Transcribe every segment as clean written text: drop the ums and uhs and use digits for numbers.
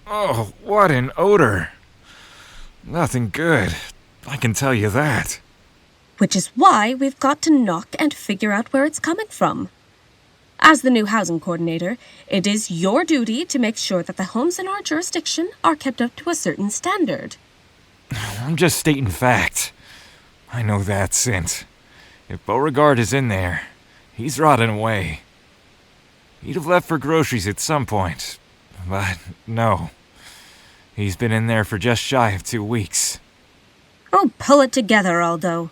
Oh, what an odor. Nothing good, I can tell you that. Which is why we've got to knock and figure out where it's coming from. As the new housing coordinator, it is your duty to make sure that the homes in our jurisdiction are kept up to a certain standard. I'm just stating facts. I know that, Sint. If Beauregard is in there, he's rotting away. He'd have left for groceries at some point, but no. He's been in there for just shy of 2 weeks. Oh, pull it together, Aldo.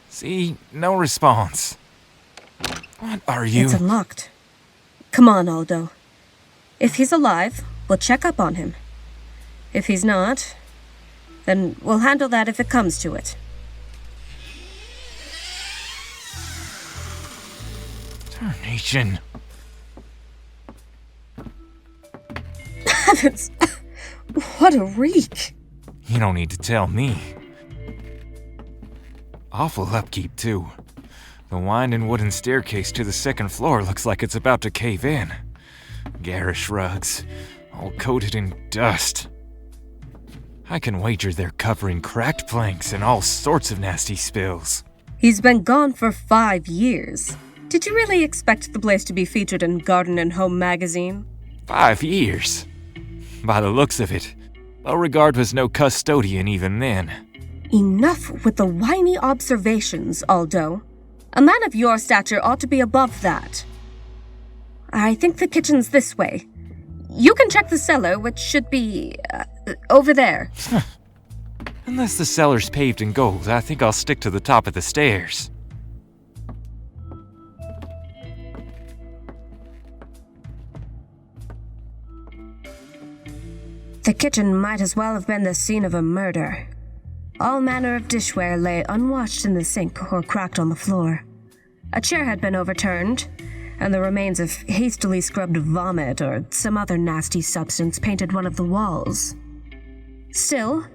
See, no response. What are you? It's unlocked. Come on, Aldo. If he's alive, we'll check up on him. If he's not, then we'll handle that if it comes to it. Tarnation. Heavens! What a reek! You don't need to tell me. Awful upkeep, too. The winding wooden staircase to the second floor looks like it's about to cave in. Garish rugs, all coated in dust. I can wager they're covering cracked planks and all sorts of nasty spills. He's been gone for 5 years. Did you really expect the place to be featured in Garden and Home magazine? 5 years? By the looks of it, Beauregard was no custodian even then. Enough with the whiny observations, Aldo. A man of your stature ought to be above that. I think the kitchen's this way. You can check the cellar, which should be over there. Unless the cellar's paved in gold, I think I'll stick to the top of the stairs. The kitchen might as well have been the scene of a murder. All manner of dishware lay unwashed in the sink or cracked on the floor. A chair had been overturned, and the remains of hastily scrubbed vomit or some other nasty substance painted one of the walls. Still,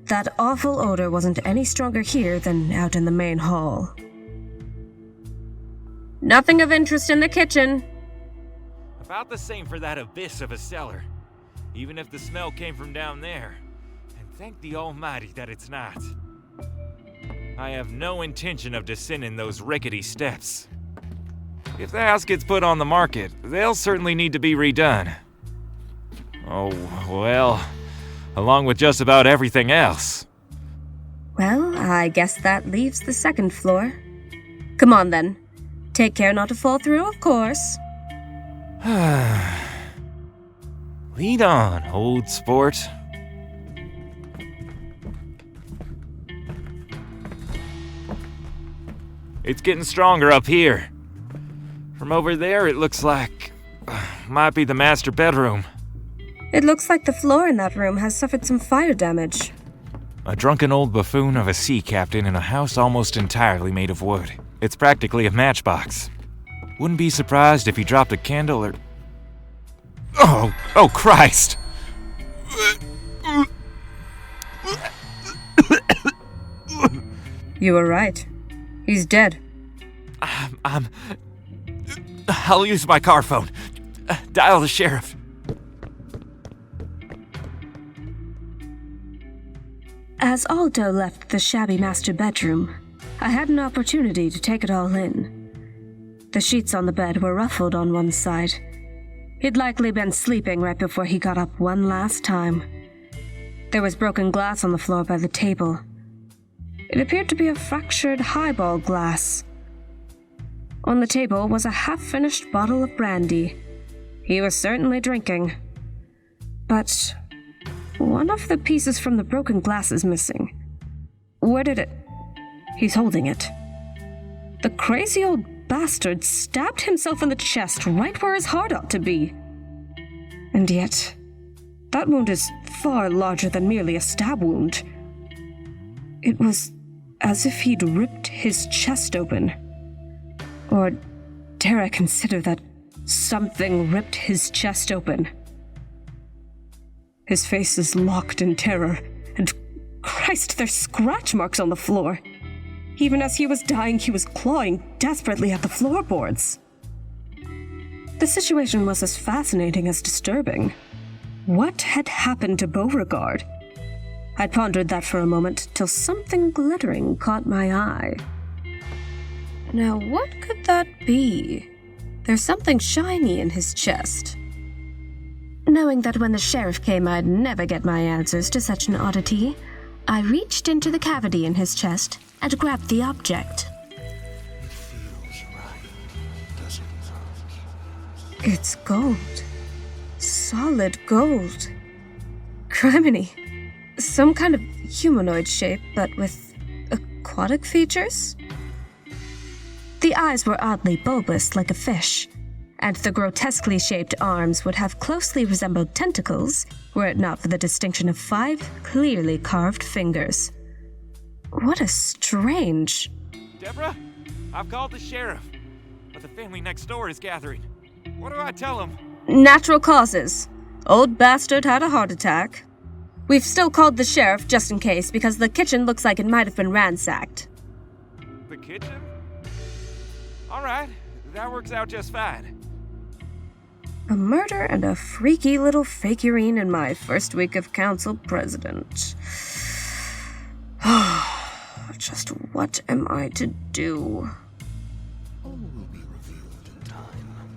that awful odor wasn't any stronger here than out in the main hall. Nothing of interest in the kitchen. About the same for that abyss of a cellar, even if the smell came from down there. And thank the Almighty that it's not. I have no intention of descending those rickety steps. If the house gets put on the market, they'll certainly need to be redone. Oh, well, along with just about everything else. Well, I guess that leaves the second floor. Come on, then. Take care not to fall through, of course. Lead on, old sport. It's getting stronger up here. From over there, it looks like... might be the master bedroom. It looks like the floor in that room has suffered some fire damage. A drunken old buffoon of a sea captain in a house almost entirely made of wood. It's practically a matchbox. Wouldn't be surprised if he dropped a candle or... Oh Christ! You were right. He's dead. I'll use my car phone. Dial the sheriff. As Aldo left the shabby master bedroom, I had an opportunity to take it all in. The sheets on the bed were ruffled on one side. He'd likely been sleeping right before he got up one last time. There was broken glass on the floor by the table. It appeared to be a fractured highball glass. On the table was a half-finished bottle of brandy. He was certainly drinking. But one of the pieces from the broken glass is missing. Where did it... He's holding it. The crazy old bastard stabbed himself in the chest right where his heart ought to be. And yet, that wound is far larger than merely a stab wound. It was as if he'd ripped his chest open. Or dare I consider that something ripped his chest open? His face is locked in terror, and Christ, there's scratch marks on the floor. Even as he was dying, he was clawing desperately at the floorboards. The situation was as fascinating as disturbing. What had happened to Beauregard? I pondered that for a moment till something glittering caught my eye. Now, what could that be? There's something shiny in his chest. Knowing that when the sheriff came I'd never get my answers to such an oddity, I reached into the cavity in his chest and grabbed the object. It feels right, doesn't it? It's gold. Solid gold. Criminy. Some kind of humanoid shape, but with aquatic features? The eyes were oddly bulbous like a fish, and the grotesquely shaped arms would have closely resembled tentacles were it not for the distinction of 5 clearly carved fingers. What a strange... Deborah, I've called the sheriff, but the family next door is gathering. What do I tell them? Natural causes. Old bastard had a heart attack. We've still called the sheriff just in case because the kitchen looks like it might have been ransacked. The kitchen? All right, that works out just fine. A murder and a freaky little figurine in my first week of council president. Just what am I to do? All will be revealed in time.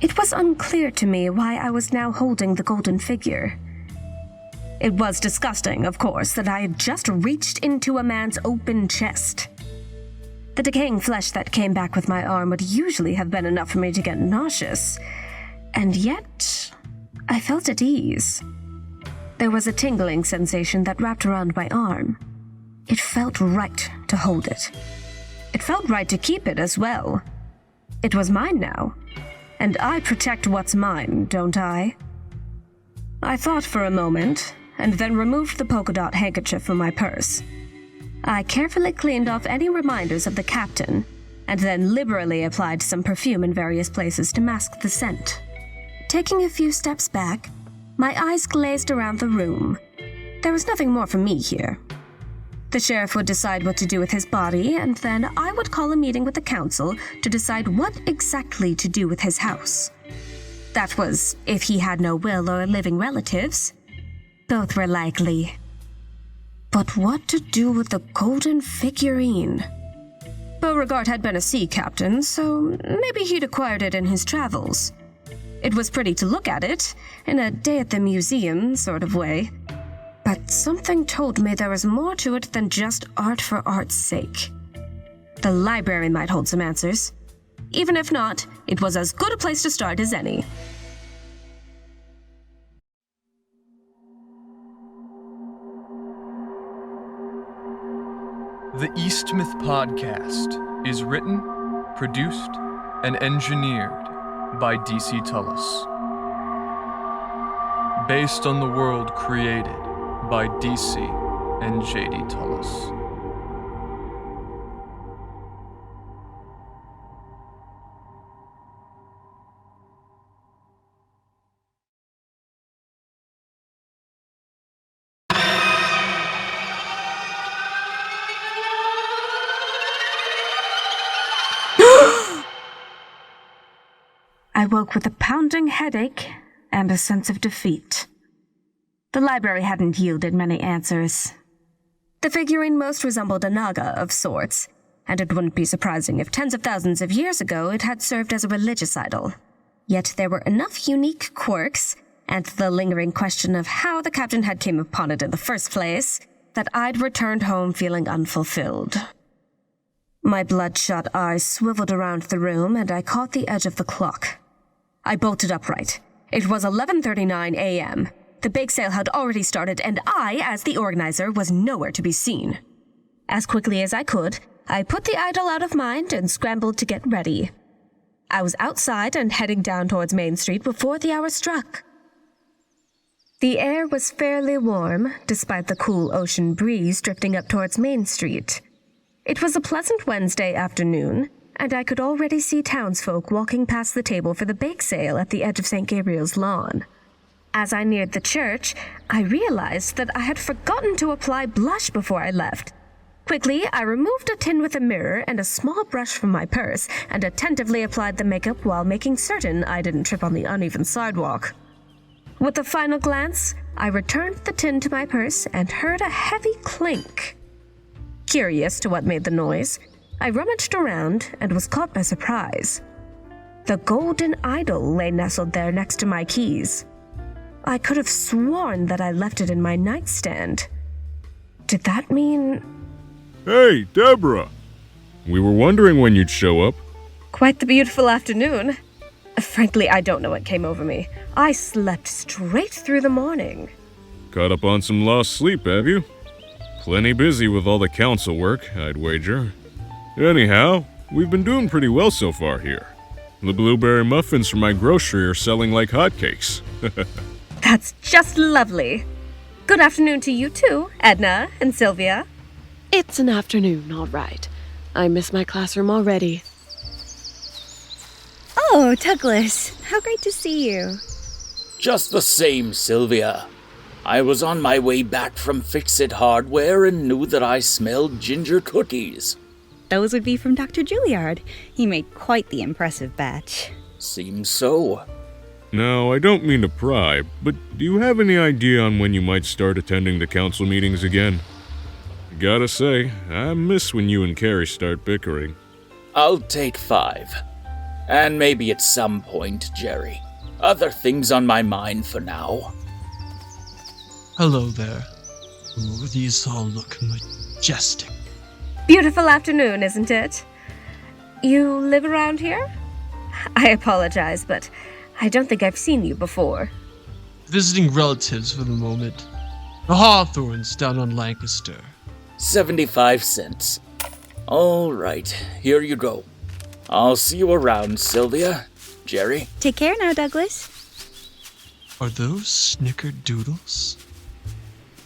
It was unclear to me why I was now holding the golden figure. It was disgusting, of course, that I had just reached into a man's open chest. The decaying flesh that came back with my arm would usually have been enough for me to get nauseous, and yet I felt at ease. There was a tingling sensation that wrapped around my arm. It felt right to hold it. It felt right to keep it as well. It was mine now, and I protect what's mine, don't I? I thought for a moment, and then removed the polka dot handkerchief from my purse. I carefully cleaned off any reminders of the captain, and then liberally applied some perfume in various places to mask the scent. Taking a few steps back, my eyes glazed around the room. There was nothing more for me here. The sheriff would decide what to do with his body, and then I would call a meeting with the council to decide what exactly to do with his house. That was, if he had no will or living relatives. Both were likely. But what to do with the golden figurine? Beauregard had been a sea captain, so maybe he'd acquired it in his travels. It was pretty to look at it, in a day at the museum sort of way. But something told me there was more to it than just art for art's sake. The library might hold some answers. Even if not, it was as good a place to start as any. The Eastmouth podcast is written, produced, and engineered by DC Tullis. Based on the world created by DC and JD Tullis. I woke with a pounding headache and a sense of defeat. The library hadn't yielded many answers. The figurine most resembled a naga of sorts, and it wouldn't be surprising if tens of thousands of years ago it had served as a religious idol. Yet there were enough unique quirks, and the lingering question of how the captain had came upon it in the first place, that I'd returned home feeling unfulfilled. My bloodshot eyes swiveled around the room, and I caught the edge of the clock. I bolted upright. It was 11:39 a.m. The bake sale had already started, and I, as the organizer, was nowhere to be seen. As quickly as I could, I put the idol out of mind and scrambled to get ready. I was outside and heading down towards Main Street before the hour struck. The air was fairly warm, despite the cool ocean breeze drifting up towards Main Street. It was a pleasant Wednesday afternoon, and I could already see townsfolk walking past the table for the bake sale at the edge of St. Gabriel's lawn. As I neared the church, I realized that I had forgotten to apply blush before I left. Quickly, I removed a tin with a mirror and a small brush from my purse and attentively applied the makeup while making certain I didn't trip on the uneven sidewalk. With a final glance, I returned the tin to my purse and heard a heavy clink. Curious to what made the noise, I rummaged around and was caught by surprise. The golden idol lay nestled there next to my keys. I could have sworn that I left it in my nightstand. Did that mean... Hey, Deborah! We were wondering when you'd show up. Quite the beautiful afternoon. Frankly, I don't know what came over me. I slept straight through the morning. Caught up on some lost sleep, have you? Plenty busy with all the council work, I'd wager. Anyhow, we've been doing pretty well so far here. The blueberry muffins from my grocery are selling like hotcakes. That's just lovely. Good afternoon to you too, Edna and Sylvia. It's an afternoon, all right. I miss my classroom already. Oh, Douglas, how great to see you. Just the same, Sylvia. I was on my way back from Fix-It Hardware and knew that I smelled ginger cookies. Those would be from Dr. Juilliard. He made quite the impressive batch. Seems so. Now, I don't mean to pry, but do you have any idea on when you might start attending the council meetings again? Gotta say, I miss when you and Carrie start bickering. I'll take 5. And maybe at some point, Jerry. Other things on my mind for now. Hello there. Ooh, these all look majestic. Beautiful afternoon, isn't it? You live around here? I apologize, but I don't think I've seen you before. Visiting relatives for the moment. The Hawthorns down on Lancaster. 75 cents. All right, here you go. I'll see you around, Sylvia. Jerry? Take care now, Douglas. Are those snickerdoodles?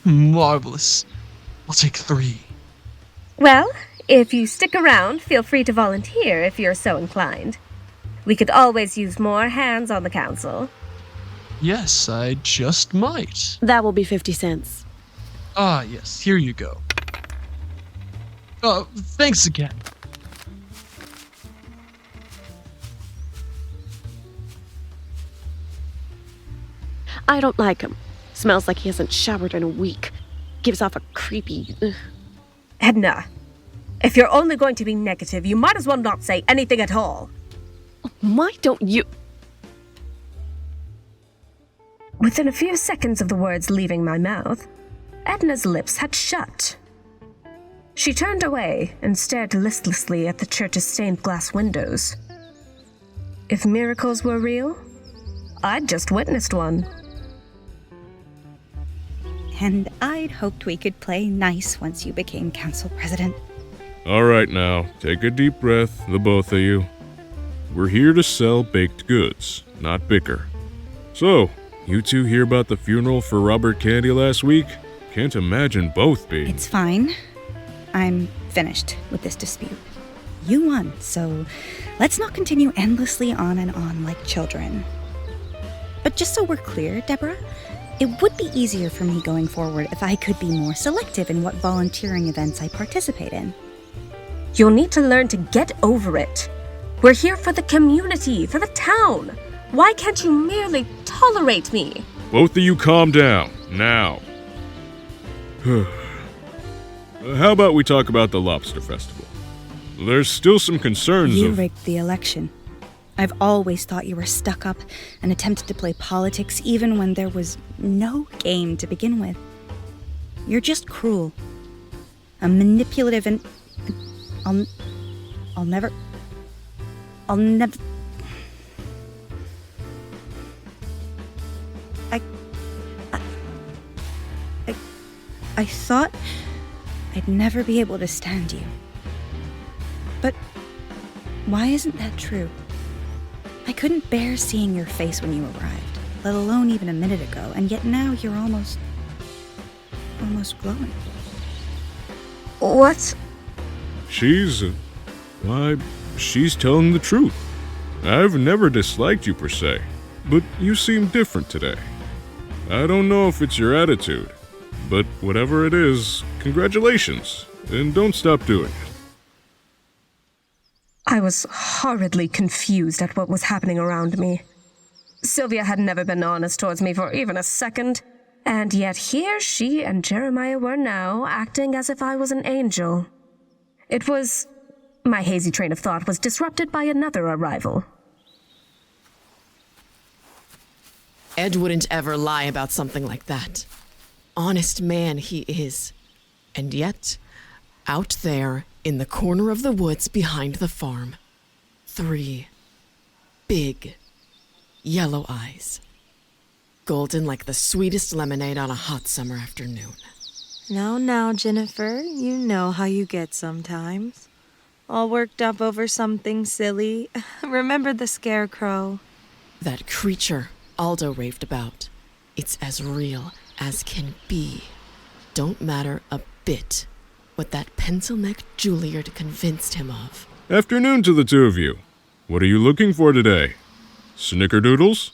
Marvelous. I'll take 3. Well, if you stick around, feel free to volunteer if you're so inclined. We could always use more hands on the council. Yes, I just might. That will be 50 cents. Ah, yes, here you go. Thanks again. I don't like him. Smells like he hasn't showered in a week. Gives off a creepy... Edna, if you're only going to be negative, you might as well not say anything at all. Why don't you... Within a few seconds of the words leaving my mouth, Edna's lips had shut. She turned away and stared listlessly at the church's stained glass windows. If miracles were real, I'd just witnessed one. And I'd hoped we could play nice once you became council president. All right now, take a deep breath, the both of you. We're here to sell baked goods, not bicker. So, you two hear about the funeral for Robert Candy last week? Can't imagine both being... It's fine. I'm finished with this dispute. You won, so let's not continue endlessly on and on like children. But just so we're clear, Deborah, it would be easier for me going forward if I could be more selective in what volunteering events I participate in. You'll need to learn to get over it. We're here for the community, for the town. Why can't you merely tolerate me? Both of you calm down, now. How about we talk about the Lobster Festival? There's still some concerns You of... rigged the election. I've always thought you were stuck up and attempted to play politics even when there was no game to begin with. You're just cruel. I'm manipulative and... I'll never... I thought I'd never be able to stand you. But why isn't that true? I couldn't bear seeing your face when you arrived, let alone even a minute ago, and yet now you're almost glowing. What? She's telling the truth. I've never disliked you per se, but you seem different today. I don't know if it's your attitude, but whatever it is, congratulations, and don't stop doing it. I was horridly confused at what was happening around me. Sylvia had never been honest towards me for even a second, and yet here she and Jeremiah were now, acting as if I was an angel. It was... My hazy train of thought was disrupted by another arrival. Ed wouldn't ever lie about something like that. Honest man he is. And yet, out there, in the corner of the woods behind the farm, 3 big, yellow eyes. Golden like the sweetest lemonade on a hot summer afternoon. Now, Jennifer, you know how you get sometimes. All worked up over something silly. Remember the scarecrow? That creature Aldo raved about. It's as real as can be. Don't matter a bit what that pencil-necked Juilliard convinced him of. Afternoon to the two of you. What are you looking for today? Snickerdoodles?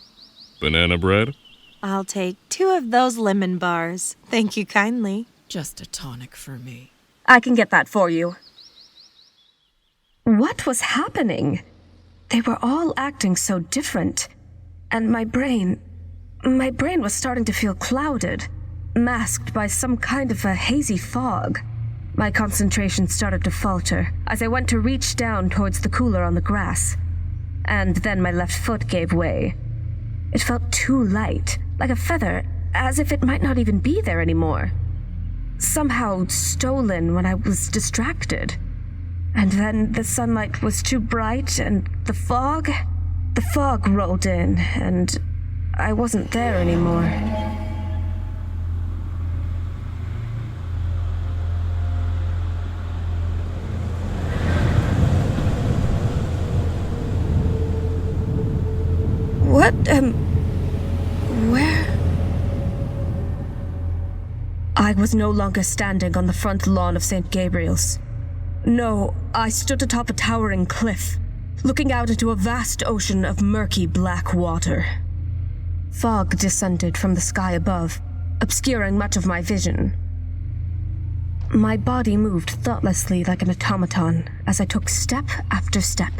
Banana bread? I'll take 2 of those lemon bars. Thank you kindly. Just a tonic for me. I can get that for you. What was happening? They were all acting so different. And my brain was starting to feel clouded, masked by some kind of a hazy fog. My concentration started to falter as I went to reach down towards the cooler on the grass. And then my left foot gave way. It felt too light, like a feather, as if it might not even be there anymore. Somehow stolen when I was distracted. And then the sunlight was too bright, and the fog rolled in, and I wasn't there anymore. What, where? I was no longer standing on the front lawn of St. Gabriel's. No, I stood atop a towering cliff, looking out into a vast ocean of murky black water. Fog descended from the sky above, obscuring much of my vision. My body moved thoughtlessly like an automaton as I took step after step.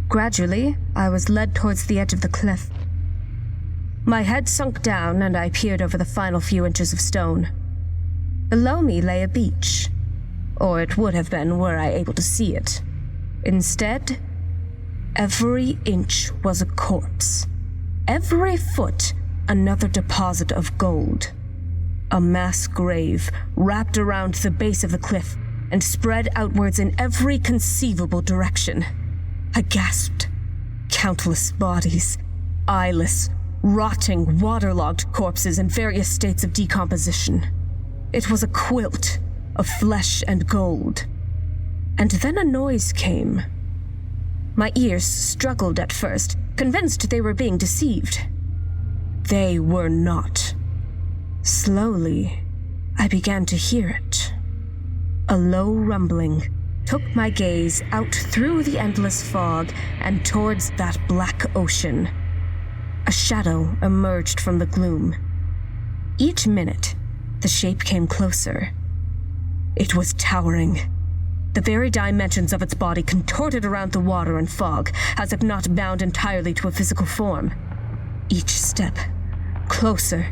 Gradually, I was led towards the edge of the cliff. My head sunk down and I peered over the final few inches of stone. Below me lay a beach, or it would have been were I able to see it. Instead, every inch was a corpse. Every foot another deposit of gold. A mass grave wrapped around the base of the cliff and spread outwards in every conceivable direction. I gasped. Countless bodies, eyeless, rotting, waterlogged corpses in various states of decomposition. It was a quilt of flesh and gold. And then a noise came. My ears struggled at first, convinced they were being deceived. They were not. Slowly, I began to hear it. A low rumbling took my gaze out through the endless fog and towards that black ocean. A shadow emerged from the gloom. Each minute, the shape came closer. It was towering. The very dimensions of its body contorted around the water and fog, as if not bound entirely to a physical form. Each step, closer,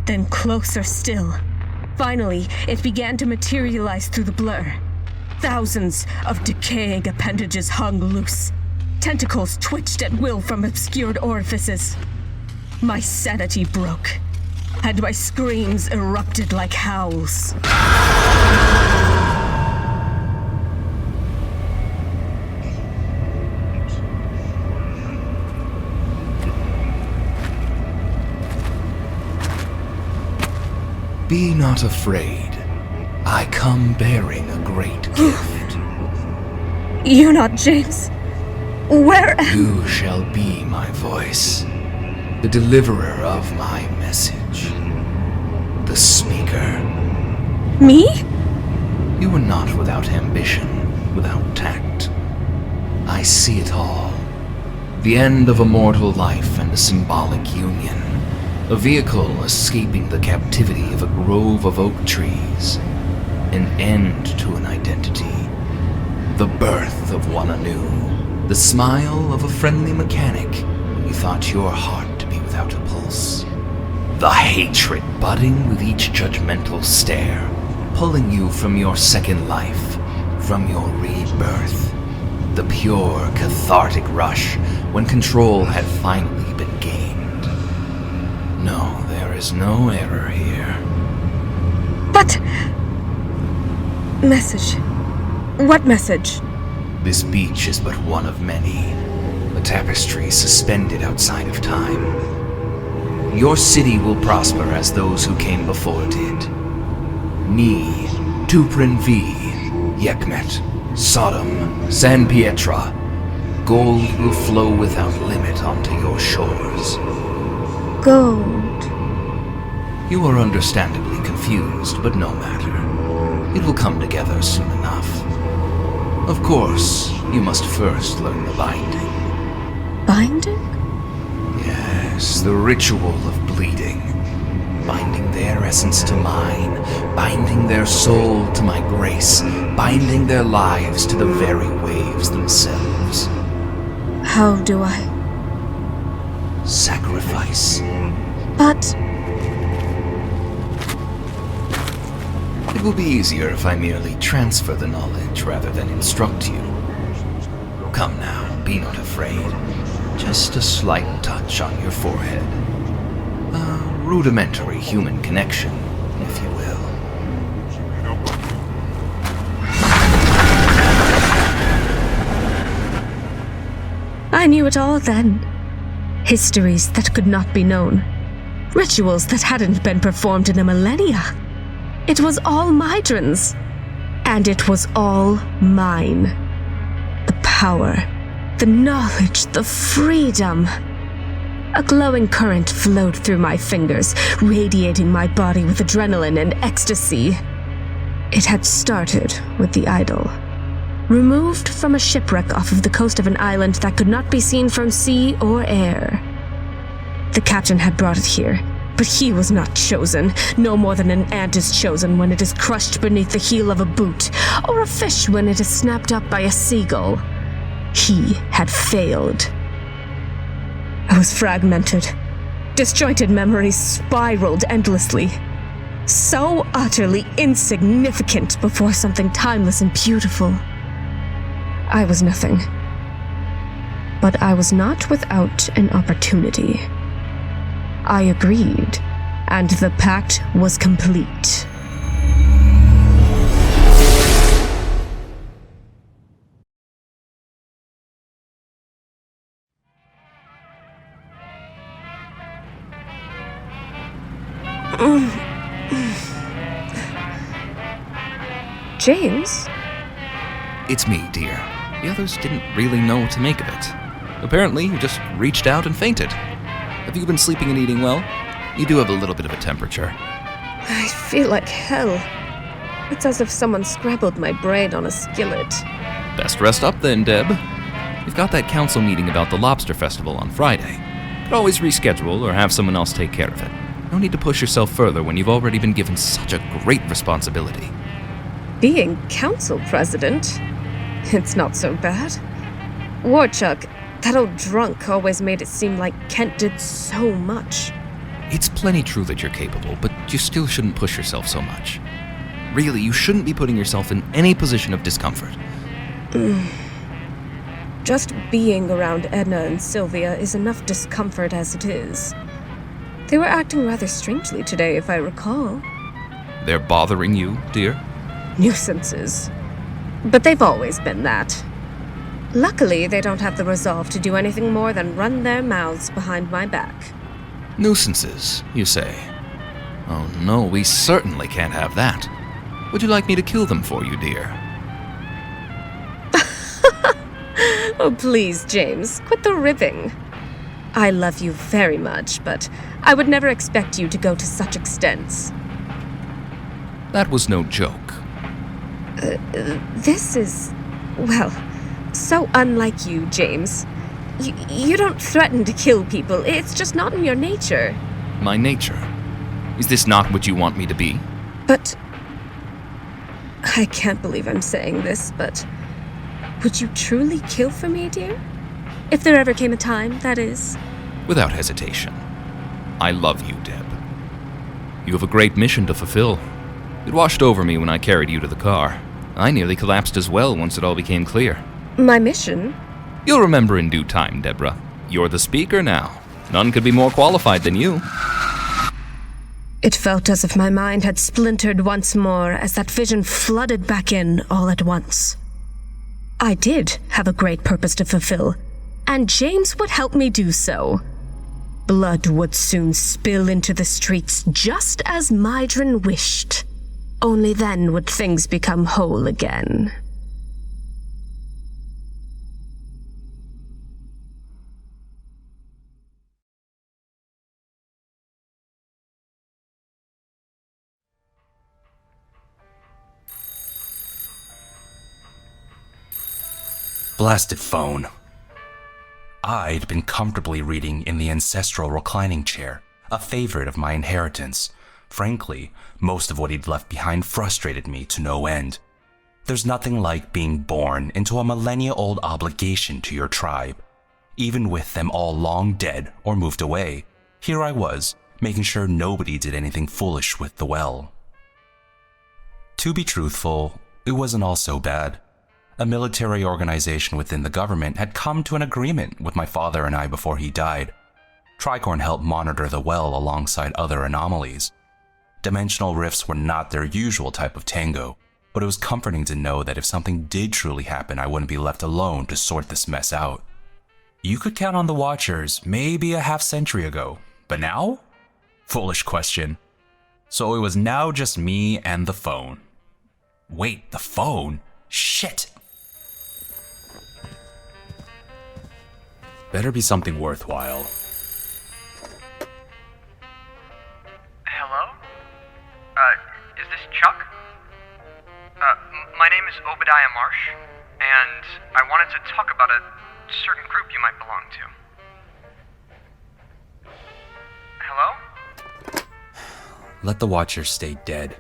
then closer still. Finally, it began to materialize through the blur. Thousands of decaying appendages hung loose. Tentacles twitched at will from obscured orifices. My sanity broke, and my screams erupted like howls. Be not afraid. I come bearing a great gift. You're not James. Where am You shall be my voice, the deliverer of my message, the speaker. Me? You are not without ambition, without tact. I see it all. The end of a mortal life and a symbolic union. A vehicle escaping the captivity of a grove of oak trees. An end to an identity. The birth of one anew. The smile of a friendly mechanic when you thought your heart to be without a pulse. The hatred budding with each judgmental stare, pulling you from your second life, from your rebirth. The pure, cathartic rush when control had finally been gained. No, there is no error here. But... Message. What message? This beach is but one of many. A tapestry suspended outside of time. Your city will prosper as those who came before did. Ni, Tuprin V, Yekmet, Sodom, San Pietra. Gold will flow without limit onto your shores. Gold. You are understandably confused, but no matter. It will come together soon enough. Of course, you must first learn the binding. Binding? Yes, the ritual of bleeding. Binding their essence to mine, binding their soul to my grace, binding their lives to the very waves themselves. How do I? Sacrifice. But... It will be easier if I merely transfer the knowledge rather than instruct you. Come now, be not afraid. Just a slight touch on your forehead. A rudimentary human connection, if you will. I knew it all then. Histories that could not be known. Rituals that hadn't been performed in a millennia. It was all Mydran's. And it was all mine. The power, the knowledge, the freedom. A glowing current flowed through my fingers, radiating my body with adrenaline and ecstasy. It had started with the idol. Removed from a shipwreck off of the coast of an island that could not be seen from sea or air. The captain had brought it here, but he was not chosen, no more than an ant is chosen when it is crushed beneath the heel of a boot, or a fish when it is snapped up by a seagull. He had failed. I was fragmented. Disjointed memories spiraled endlessly. So utterly insignificant before something timeless and beautiful. I was nothing. But I was not without an opportunity. I agreed, and the pact was complete. James? It's me, dear. The others didn't really know what to make of it. Apparently, you just reached out and fainted. Have you been sleeping and eating well? You do have a little bit of a temperature. I feel like hell. It's as if someone scrabbled my brain on a skillet. Best rest up then, Deb. We've got that council meeting about the lobster festival on Friday. Could always reschedule or have someone else take care of it. No need to push yourself further when you've already been given such a great responsibility. Being council president? It's not so bad. Warchuck, that old drunk, always made it seem like Kent did so much. It's plenty true that you're capable, but you still shouldn't push yourself so much. Really, you shouldn't be putting yourself in any position of discomfort. Just being around Edna and Sylvia is enough discomfort as it is. They were acting rather strangely today, if I recall. They're bothering you, dear? Nuisances. But they've always been that. Luckily, they don't have the resolve to do anything more than run their mouths behind my back. Nuisances, you say? Oh no, we certainly can't have that. Would you like me to kill them for you, dear? Oh, please, James, quit the ribbing. I love you very much, but I would never expect you to go to such extents. That was no joke. This is, well, so unlike you, James. You don't threaten to kill people. It's just not in your nature. My nature. Is this not what you want me to be? But I can't believe I'm saying this, but would you truly kill for me, dear? If there ever came a time, that is. Without hesitation. I love you, Deb. You have a great mission to fulfill. It washed over me when I carried you to the car. I nearly collapsed as well once it all became clear. My mission? You'll remember in due time, Deborah. You're the speaker now. None could be more qualified than you. It felt as if my mind had splintered once more as that vision flooded back in all at once. I did have a great purpose to fulfill, and James would help me do so. Blood would soon spill into the streets just as Mydron wished. Only then would things become whole again. Blasted phone. I'd been comfortably reading in the ancestral reclining chair, a favorite of my inheritance. Frankly, most of what he'd left behind frustrated me to no end. There's nothing like being born into a millennia-old obligation to your tribe. Even with them all long dead or moved away, here I was, making sure nobody did anything foolish with the well. To be truthful, it wasn't all so bad. A military organization within the government had come to an agreement with my father and I before he died. Tricorn helped monitor the well alongside other anomalies. Dimensional rifts were not their usual type of tango, but it was comforting to know that if something did truly happen, I wouldn't be left alone to sort this mess out. You could count on the Watchers maybe a half-century ago, but now? Foolish question. So it was now just me and the phone. Wait, the phone? Shit! Better be something worthwhile. Hello? Is this Chuck? My name is Obadiah Marsh, and I wanted to talk about a certain group you might belong to. Hello? Let the Watcher stay dead.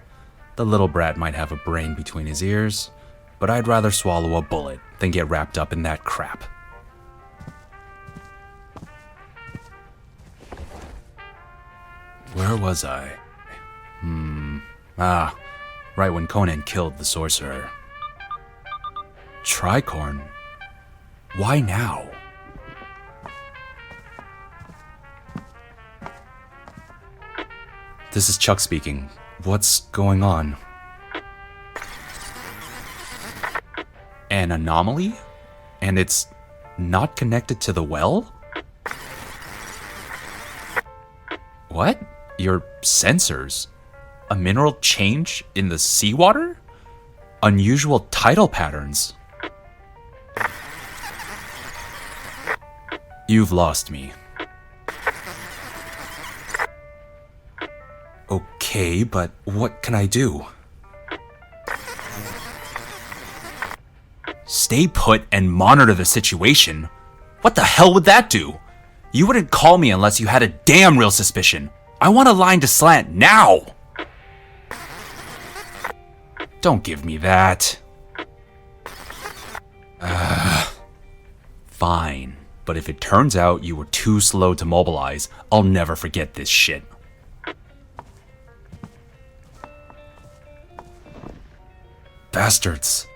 The little brat might have a brain between his ears, but I'd rather swallow a bullet than get wrapped up in that crap. Where was I? Right when Conan killed the sorcerer. Tricorn? Why now? This is Chuck speaking. What's going on? An anomaly? And it's not connected to the well? What? Your sensors? A mineral change in the seawater? Unusual tidal patterns? You've lost me. Okay, but what can I do? Stay put and monitor the situation? What the hell would that do? You wouldn't call me unless you had a damn real suspicion. I want a line to slant now! Don't give me that. Fine, but if it turns out you were too slow to mobilize, I'll never forget this shit. Bastards.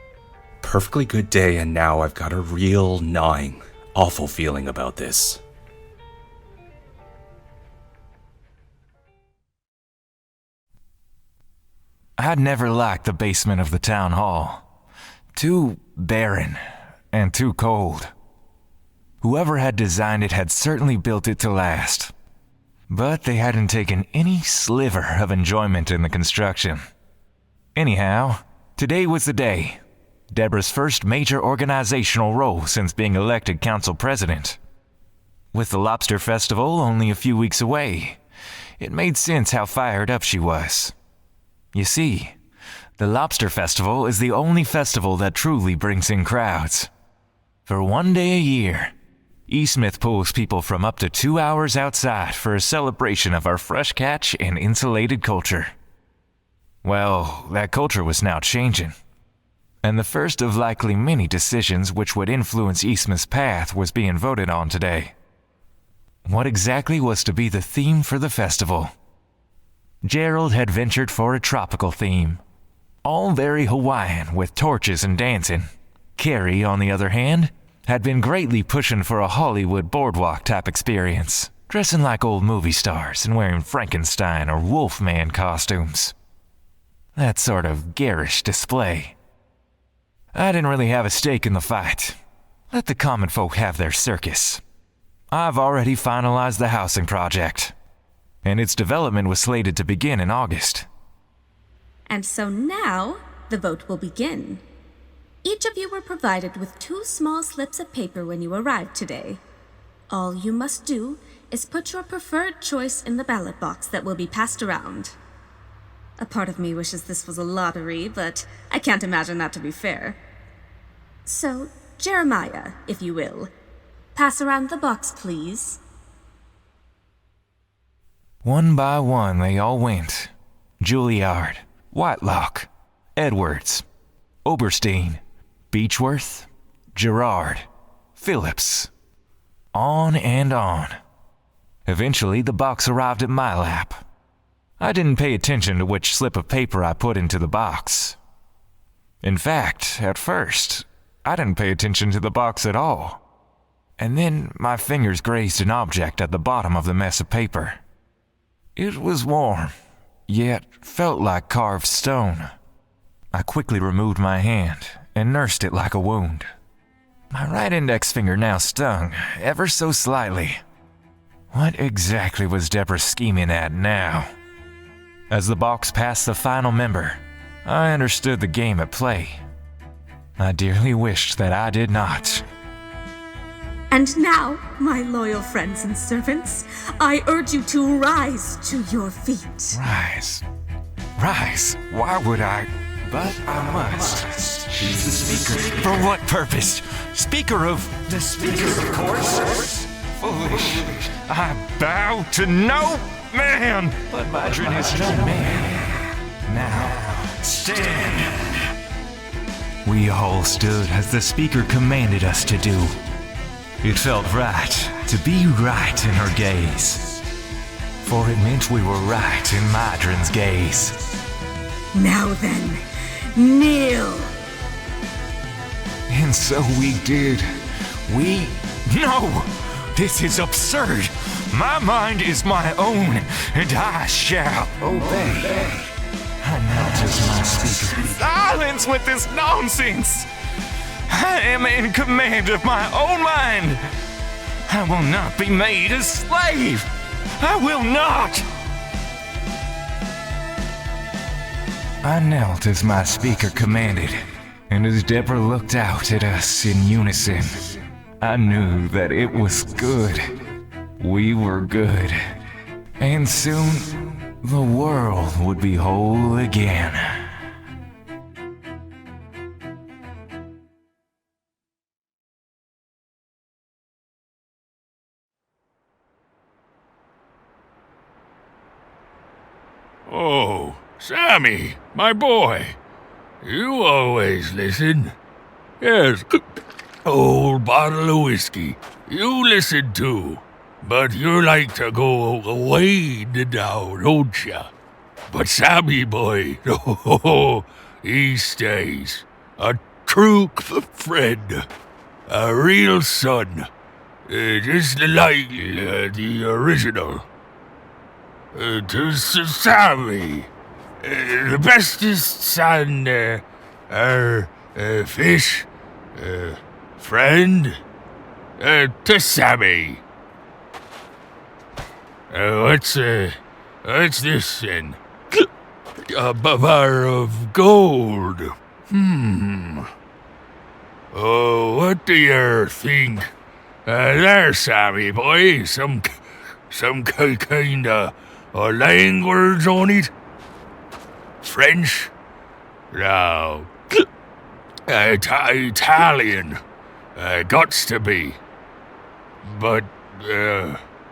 Perfectly good day, and now I've got a real gnawing, awful feeling about this. I'd never liked the basement of the town hall. Too barren and too cold. Whoever had designed it had certainly built it to last. But they hadn't taken any sliver of enjoyment in the construction. Anyhow, today was the day. Deborah's first major organizational role since being elected council president. With the Lobster Festival only a few weeks away, it made sense how fired up she was. You see, the Lobster Festival is the only festival that truly brings in crowds. For one day a year, Eastmouth pulls people from up to 2 hours outside for a celebration of our fresh catch and insulated culture. Well, that culture was now changing. And the first of likely many decisions which would influence Eastmouth's path was being voted on today. What exactly was to be the theme for the festival? Gerald had ventured for a tropical theme. All very Hawaiian with torches and dancing. Carrie, on the other hand, had been greatly pushing for a Hollywood boardwalk type experience, dressing like old movie stars and wearing Frankenstein or Wolfman costumes. That sort of garish display. I didn't really have a stake in the fight. Let the common folk have their circus. I've already finalized the housing project, and its development was slated to begin in August. And so now, the vote will begin. Each of you were provided with 2 small slips of paper when you arrived today. All you must do is put your preferred choice in the ballot box that will be passed around. A part of me wishes this was a lottery, but I can't imagine that to be fair. So, Jeremiah, if you will, pass around the box, please. One by one they all went. Juilliard, Whitelock, Edwards, Oberstein, Beechworth, Gerard, Phillips. On and on. Eventually the box arrived at my lap. I didn't pay attention to which slip of paper I put into the box. In fact, at first, I didn't pay attention to the box at all. And then my fingers grazed an object at the bottom of the mess of paper. It was warm, yet felt like carved stone. I quickly removed my hand and nursed it like a wound. My right index finger now stung, ever so slightly. What exactly was Deborah scheming at now? As the box passed the final member, I understood the game at play. I dearly wished that I did not. And now, my loyal friends and servants, I urge you to rise to your feet. Rise? Why would I? But I must. She's the speaker. For what purpose? Speaker of... The speaker, of course. Foolish. I bow to no man. But Madron is no man. Now, stand. We all stood as the speaker commanded us to do. It felt right to be right in her gaze. For it meant we were right in Madron's gaze. Now then, kneel. And so we did. No! This is absurd! My mind is my own, and I shall obey. I now just my speaker. Silence with this nonsense! I am in command of my own mind. I will not be made a slave. I will not! I knelt as my speaker commanded, and as Deborah looked out at us in unison, I knew that it was good. We were good. And soon, the world would be whole again. Oh, Sammy, my boy. You always listen. Yes, old bottle of whiskey. You listen too. But you like to go away now, don't ya? But Sammy boy, he stays. A true friend. A real son. Just like the original. To Sammy. The bestest son, fish, friend, to Sammy. What's this then? A bar of gold. Oh, what do you think? There, Sammy boy, some kind of language on it? French? No. Italian. Gots to be. But,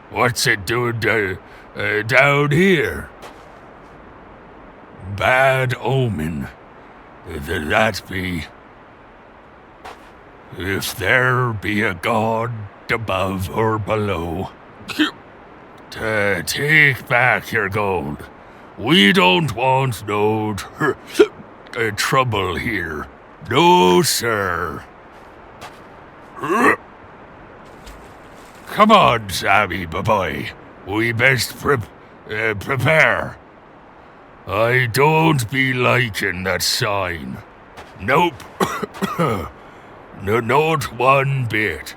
what's it doing down here? Bad omen. That be. If there be a god above or below, take back your gold. We don't want no trouble here. No, sir. Come on, Sammy, boy. We best prepare. I don't be liking that sign. Nope. No, not one bit.